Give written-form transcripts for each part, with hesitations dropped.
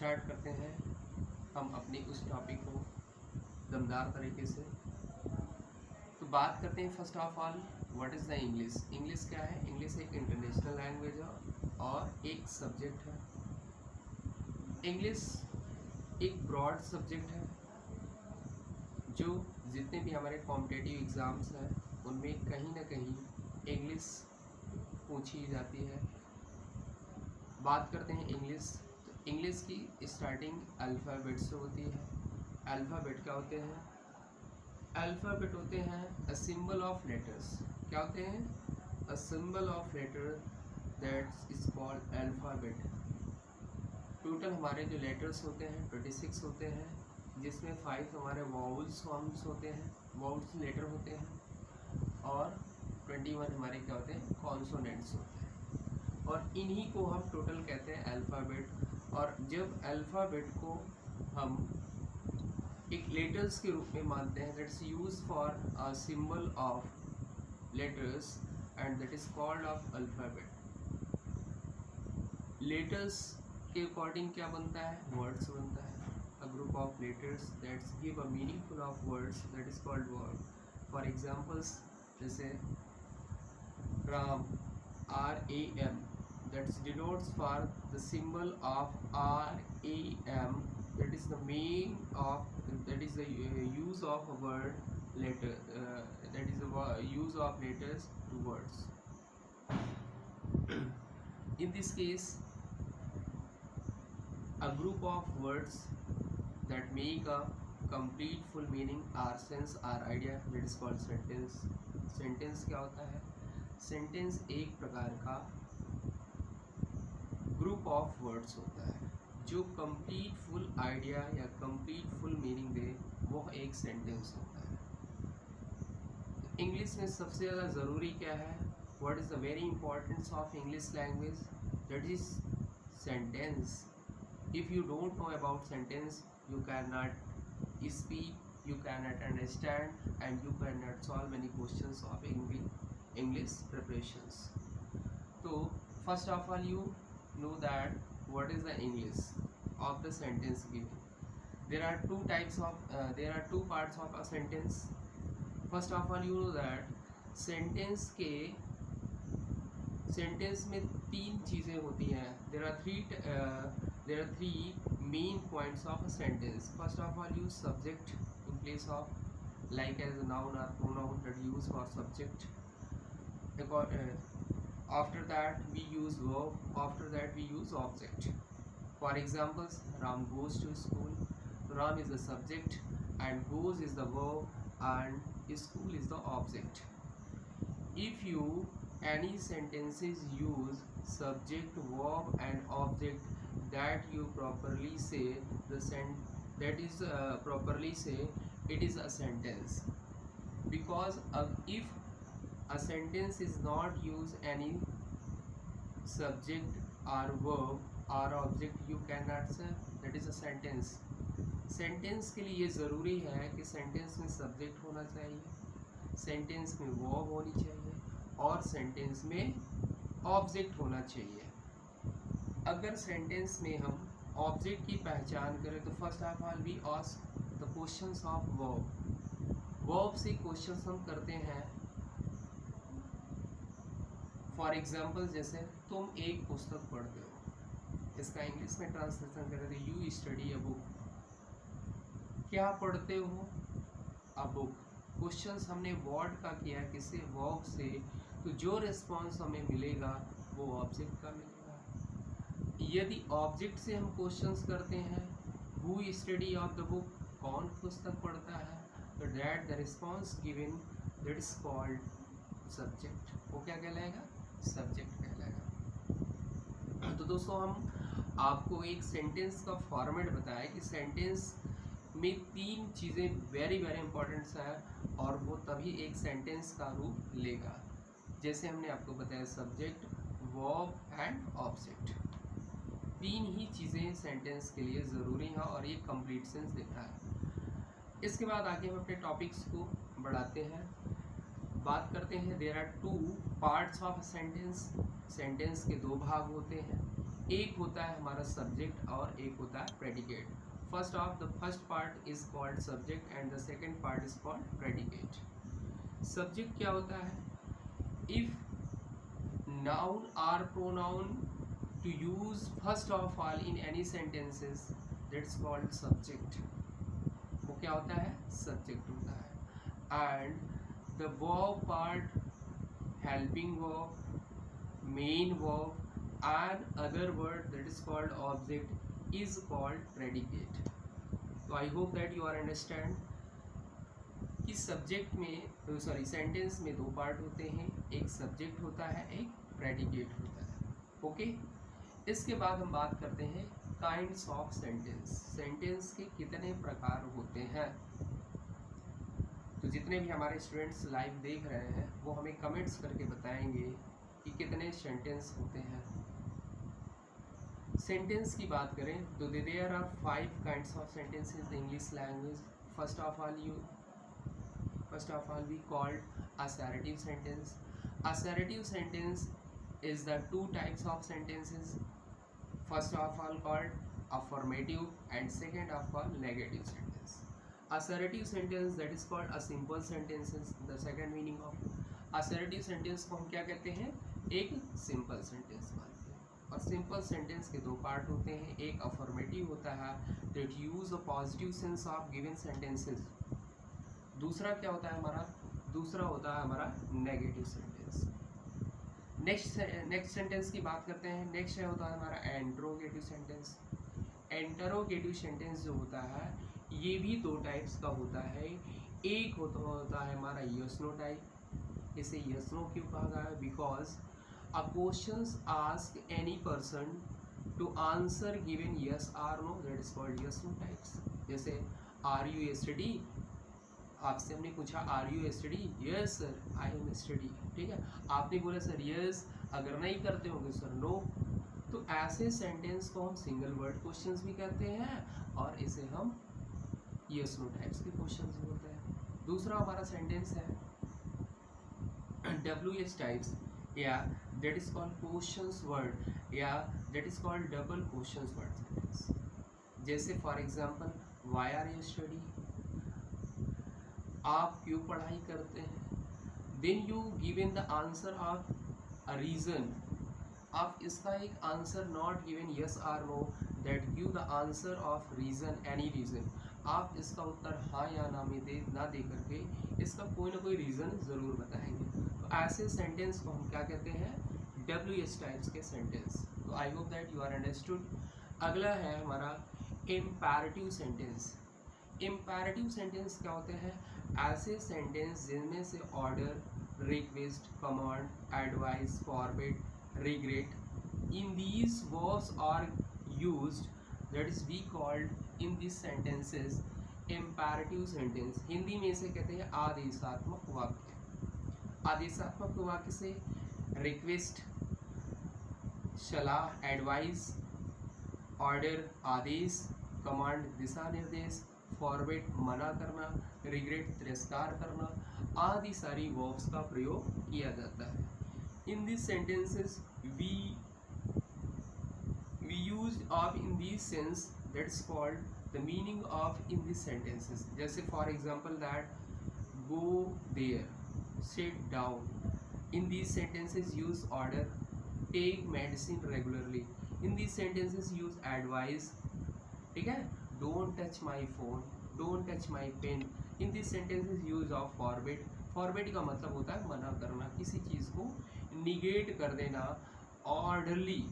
Start करते हैं हम अपनी उस टॉपिक को दमदार तरीके से। तो बात करते हैं first of all what is the English. English क्या है? इंग्लिश एक इंटरनेशनल लैंग्वेज है और एक सब्जेक्ट है। इंग्लिश एक ब्रॉड सब्जेक्ट है जो जितने भी हमारे कॉम्पिटिटिव एग्ज़ाम्स हैं उनमें कहीं ना कहीं इंग्लिश पूछी जाती है। बात करते हैं इंग्लिश। तो इंग्लिश की स्टार्टिंग अल्फ़ाबेट से होती है। अल्फ़ाबेट क्या होते हैं? अल्फ़ाबेट होते हैं अ सिंबल ऑफ लेटर्स। क्या होते हैं? A symbol of letter that is called alphabet. Total हमारे जो लेटर्स होते हैं 26 होते हैं, जिसमें 5 हमारे वाउल्स फॉर्म्स होते हैं, वाउल्स लेटर होते हैं, और 21 हमारे क्या होते हैं? कॉन्सोनेंट्स होते हैं। और इन्हीं को हम टोटल कहते हैं अल्फ़ाबेट। और जब अल्फ़ाबेट को हम एक लेटर्स के रूप में मानते हैं, that's use for a symbol of letters and that is called off alphabet. Letters के अकॉर्डिंग क्या बनता है? वर्ड्स बनता है। A group of letters that's give a meaningful of words that is called word. For examples जैसे Ram, RAM, that denotes for the symbol of RAM, that is the main of, that is the use of a word letter, that is the use of letters to words. In this case, a group of words that make a complete full meaning or sense or idea, that is called sentence. Sentence क्या होता है? Sentence एक प्रकार का group of words होता है जो complete full idea या कंप्लीट फुल मीनिंग दे, वो एक सेंटेंस होता है। इंग्लिश में सबसे ज़्यादा ज़रूरी क्या है? What is the very importance of English language? That is sentence. If you don't know about sentence you can not speak, you cannot understand, and you cannot solve any questions of English preparations. So first of all you know that what is the English of the sentence given. There are two types of there are two parts of a sentence. First of all you know that sentence में तीन चीज़ें होती हैं. There are three main points of a sentence. First of all use subject in place of, like as a noun or pronoun that use for subject. After that we use verb. After that we use object. For examples, Ram goes to school. Ram is the subject and goes is the verb and school is the object. If you any sentences use subject, verb and object, that you properly say properly say it is a sentence. Because if a sentence is not use any subject or verb or object, you cannot say that is a sentence. Sentence के लिए ये ज़रूरी है कि sentence में subject होना चाहिए, sentence में वर्ब होनी चाहिए और सेंटेंस में ऑब्जेक्ट होना चाहिए। अगर सेंटेंस में हम ऑब्जेक्ट की पहचान करें तो first of all we ask the questions of verb. Verb से क्वेश्चंस हम करते हैं। फॉर एग्जाम्पल जैसे तुम एक पुस्तक पढ़ते हो, इसका इंग्लिश में ट्रांसलेशन करें तो यू स्टडी अ बुक। क्या पढ़ते हो? A book. क्वेश्चंस हमने वर्ड का किया, किससे? वर्ब से। तो जो रिस्पॉन्स हमें मिलेगा वो ऑब्जेक्ट का मिलेगा। यदि ऑब्जेक्ट से हम क्वेश्चंस करते हैं who study of the book, कौन पुस्तक पढ़ता है, तो that the response given that is called subject. वो क्या कहलाएगा? सब्जेक्ट कहलाएगा। तो दोस्तों हम आपको एक सेंटेंस का फॉर्मेट बताया कि सेंटेंस में तीन चीज़ें वेरी वेरी इंपॉर्टेंट्स है और वो तभी एक सेंटेंस का रूप लेगा। जैसे हमने आपको बताया सब्जेक्ट, वर्ब एंड ऑब्जेक्ट, तीन ही चीज़ें सेंटेंस के लिए ज़रूरी हैं और ये कंप्लीट सेंस देता है। इसके बाद आगे हम अपने टॉपिक्स को बढ़ाते हैं, बात करते हैं। There are two parts of sentence. Sentence के दो भाग होते हैं, एक होता है हमारा सब्जेक्ट और एक होता है predicate. First part is called subject and the second part is called predicate. Subject क्या होता है? If noun or pronoun to use first of all in any sentences, that's called subject. वो क्या होता है? subject होता है. And the verb part, helping verb, main verb and other word that is called object is called predicate. So I hope that you are understand कि subject में sentence में दो पार्ट होते हैं, एक सब्जेक्ट होता है, एक प्रेडिकेट होता है. ओके. इसके बाद हम बात करते हैं काइंड्स ऑफ सेंटेंस. सेंटेंस के कितने प्रकार होते हैं. तो जितने भी हमारे स्टूडेंट्स लाइव देख रहे हैं वो हमें कमेंट्स करके बताएंगे कि कितने सेंटेंस होते हैं. सेंटेंस की बात करें तो there are 5 kinds of sentences in English language. First of all we called assertive sentence. Assertive sentence is the two types of sentences. First of all called affirmative and second of all negative sentence. Assertive sentence that is called a simple sentences. The second meaning of assertive sentence को हम क्या कहते हैं? एक simple sentence मानते हैं. और simple sentence के दो पार्ट होते हैं. एक affirmative होता है that use a positive sense of given sentences. दूसरा क्या होता है हमारा? दूसरा होता है हमारा नेगेटिव सेंटेंस. नेक्स्ट सेंटेंस की बात करते हैं. नेक्स्ट होता है हमारा इंटरोगेटिव सेंटेंस. इंटरोगेटिव सेंटेंस जो होता है ये भी दो टाइप्स का होता है. एक होता है हमारा यस नो टाइप. इसे यस नो क्यों कहा गया है? Because a questions ask any person to answer given yes or no, that is called yes no types. जैसे आर यू स्टडी, आपसे हमने पूछा are you study, yes sir I am study. ठीक है, आपने बोला सर यस, अगर नहीं करते होंगे सर नो. तो ऐसे सेंटेंस को हम सिंगल वर्ड क्वेश्चंस भी कहते हैं और इसे हम यस नो टाइप्स के क्वेश्चंस भी बोलते हैं. दूसरा हमारा सेंटेंस है डब्ल्यू एस टाइप्स या that is called questions word या that is called double questions word sentence. जैसे for example why are you study, आप क्यों पढ़ाई करते हैं. Then you given the answer of a reason. आप इसका एक answer not given yes or no, that give the answer of reason, any reason. आप इसका उत्तर हाँ या ना में ना दे करके इसका कोई ना कोई रीज़न ज़रूर बताएंगे. तो ऐसे सेंटेंस को हम क्या कहते हैं? डब्ल्यू एस टाइप्स के सेंटेंस. तो I hope that you are understood. अगला है हमारा इम्पेरेटिव सेंटेंस. इम्पेरेटिव सेंटेंस क्या होते हैं? ऐसे सेंटेंस जिनमें से order, request, command, advice, forbid, regret, in these verbs are used, that is we called in this sentences imperative sentence. Hindi में इसे कहते हैं आदेशात्मक वाक्य. आदेशात्मक वाक्य से रिक्वेस्ट, सलाह, एडवाइस, ऑर्डर आदेश, कमांड दिशा निर्देश, फॉरवर्ड मना करना, रिग्रेट तिरस्कार करना आदि सारी वर्ब्स का प्रयोग किया जाता है. In this sentences we use of in this sense, that's called the meaning of in this sentences. जैसे for example that go there, sit down. In this sentences use order, take medicine regularly. In this sentences use advice. ठीक है, don't touch my phone, don't touch my pen. In this sentences use of forbid. Forbid का मतलब होता है मना करना, किसी चीज़ को निगेट कर देना. ऑर्डरली,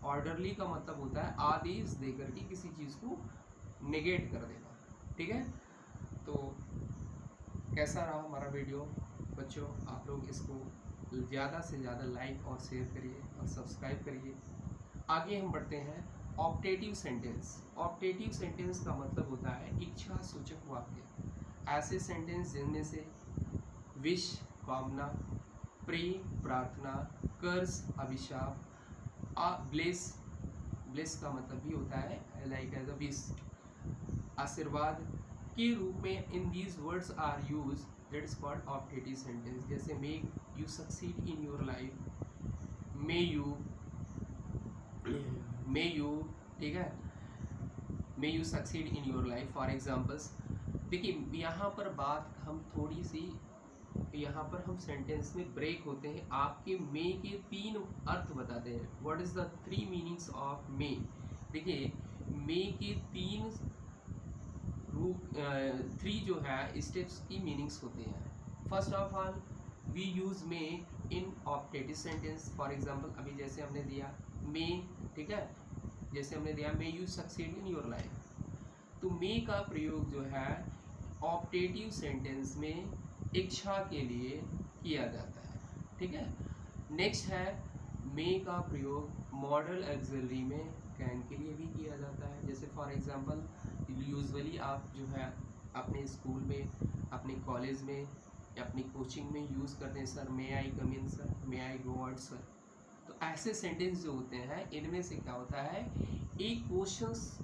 ऑर्डरली का मतलब होता है आदेश देकर के किसी चीज़ को निगेट कर देना. ठीक है, तो कैसा रहा हमारा वीडियो बच्चों? आप लोग इसको ज़्यादा से ज़्यादा लाइक और शेयर करिए और सब्सक्राइब करिए. आगे हम बढ़ते हैं ऑप्टेटिव सेंटेंस. ऑप्टेटिव सेंटेंस का मतलब होता है इच्छा सूचक वाक्य. ऐसे सेंटेंस जिनमें से विश कामना, प्रे प्रार्थना, कर्स अभिशाप, ब्लेस, ब्लेस का मतलब भी होता है लाइक एज अ विश, आशीर्वाद के रूप में in these words are use, that is called optative sentence. जैसे make you succeed in your life, may you may you, ठीक है, may you succeed in your life for examples. देखिए यहाँ पर बात हम थोड़ी सी, यहाँ पर हम सेंटेंस में ब्रेक होते हैं, आपके मे के 3 अर्थ बताते हैं। What is the 3 meanings of मे। देखिए मे के 3 रूप 3 जो है स्टेप्स की मीनिंग्स होते हैं। First of all we use may in optative sentence. For example अभी जैसे हमने दिया मे, ठीक है, जैसे हमने दिया मे you succeed in your life, तो मे का प्रयोग जो है ऑप्टेटिव सेंटेंस में इच्छा के लिए किया जाता है, ठीक है। नेक्स्ट है मे का प्रयोग मॉडल ऑक्सिलरी में कैन के लिए भी किया जाता है। जैसे फॉर एग्जांपल यूजुअली आप जो है अपने स्कूल में, अपने कॉलेज में या अपनी कोचिंग में यूज़ करते हैं, सर मे आई कम इन सर, मे आई गो आउट सर। तो ऐसे सेंटेंस जो होते हैं इनमें से क्या होता है, एक क्वेश्चंस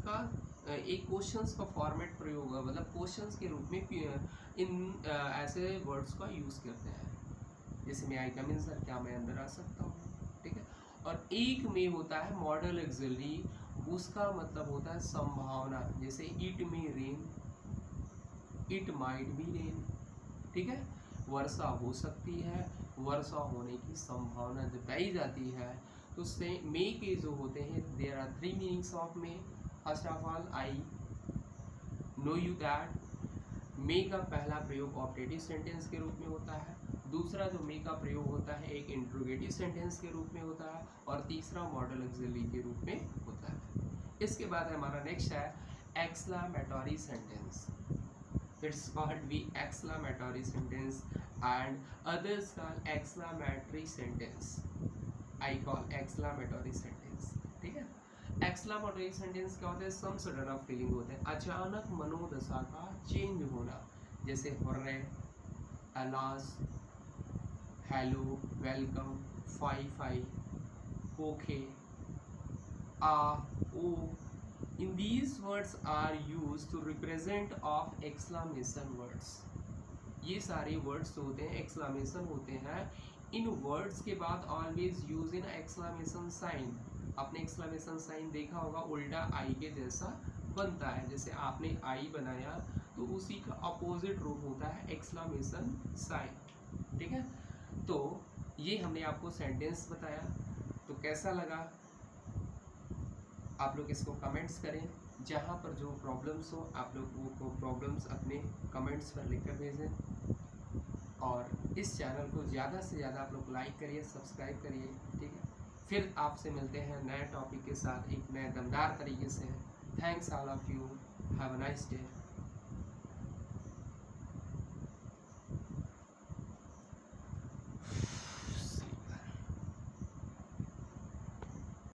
का फॉर्मेट प्रयोग होगा, मतलब क्वेश्चंस के रूप में इन ऐसे वर्ड्स का यूज़ करते हैं। जैसे मे आई कम इन सर, क्या मैं अंदर आ सकता हूँ, ठीक है। और एक में होता है मॉडल ऑक्सिलरी, उसका मतलब होता है संभावना, जैसे it may rain, it might be rain, ठीक है। वर्षा हो सकती है, वर्षा होने की संभावना जताई जाती है। तो से मे के जो होते हैं there are 3 meanings of may. First of all I know you that. May का पहला प्रयोग ऑप्टेटिव सेंटेंस के रूप में होता है। दूसरा जो मे का प्रयोग होता है एक इंट्रोगेटिव सेंटेंस के रूप में होता है, और तीसरा मॉडल ऑक्सिलरी के रूप में होता है। इसके बाद हमारा नेक्स्ट है exclamatory sentence. It's called the exclamatory sentence and others call exclamatory sentence. I call exclamatory sentence, ठीक है। exclamatory sentence क्या होता है, सम सडन ऑफ फीलिंग होते हैं, अचानक मनोदशा का चेंज होना। जैसे hurray, alas, hello, welcome, fie fie, okay, ah, oh. In these words are used to represent of exclamation words. ये सारे वर्ड्स होते हैं एक्सक्लामेशन होते हैं। इन वर्ड्स के बाद always use in exclamation sign. आपने एक्सक्लामेशन साइन देखा होगा, उल्टा आई के जैसा बनता है। जैसे आपने आई बनाया तो उसी का अपोजिट रूप होता है एक्सक्लामेशन साइन, ठीक है। तो ये हमने आपको सेंटेंस बताया, तो कैसा लगा आप लोग इसको कमेंट्स करें। जहाँ पर जो प्रॉब्लम्स हो आप लोग वो प्रॉब्लम्स अपने कमेंट्स पर लिख कर भेजें, और इस चैनल को ज़्यादा से ज़्यादा आप लोग लाइक करिए, सब्सक्राइब करिए, ठीक है। फिर आपसे मिलते हैं नए टॉपिक के साथ एक नए दमदार तरीके से। Thanks all of you, have a nice day.